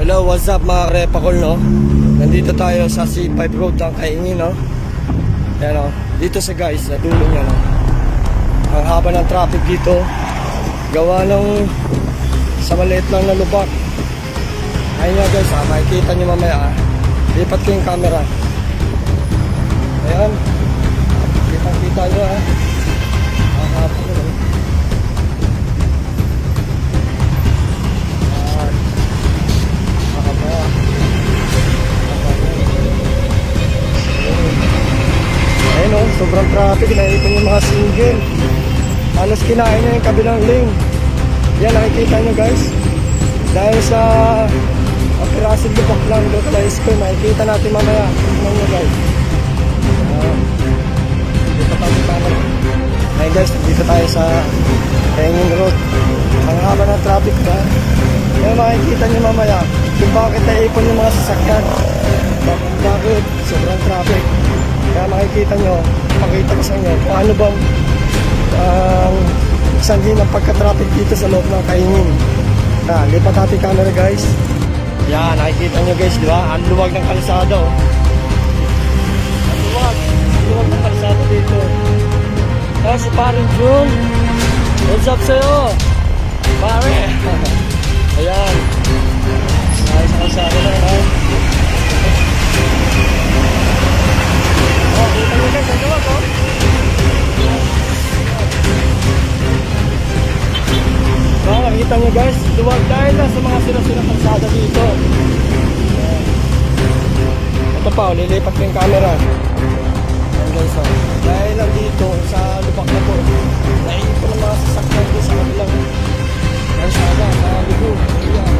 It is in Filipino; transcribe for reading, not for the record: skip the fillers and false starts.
Hello, what's up mga repakol, no? Nandito tayo sa C5 Road ng Kaingin, no? Ayan, no? Dito sa guys, sa dulo niya, no? Ang haba ng traffic dito. Gawa ng sa maliit lang na lubak. Ayun nga guys, makikita nyo mamaya, lipat ko yung camera. Ayan. Kita nyo, ang haba ko, no? Ayun o, sobrang traffic. Nakikita yung mga single. Halos kinain niya yung kabilang lane. Yan, nakikita nyo guys. Dahil sa operasin lubak lang, localized ko, nakikita natin mamaya. Tignan nyo guys. Dito tayo camera. Ayun guys, dito tayo sa Kaingin Road. Ang haba ng traffic na. Yan, makikita nyo mamaya kung bakit naipon yung mga sasakyan. Bakit sobrang traffic. Kaya makikita nyo, pakita ko sa inyo kung ano bang sanhin ng pagka-traffic dito sa loob ng Kaingin. Lipat natin camera guys. Yan, nakikita nyo guys, di ba? Ang luwag ng kalsada, oh. Ang luwag ng kalsada dito. Kaya si Paring Jun, what's up sa'yo? Pare! Ayan. Ayos ang kalsada na, ha? Kita nyo guys, ang luwag, oh. Nakikita nyo guys, luwag dahil na sa mga sila-sila kalsada dito. Ito pa, lilipat ko yung camera. Ayan guys, oh. Dahil lang dito sa lubak na po, naipon ng mga sasakyan dito sa kabilang kalsada, sa libo. Ayan.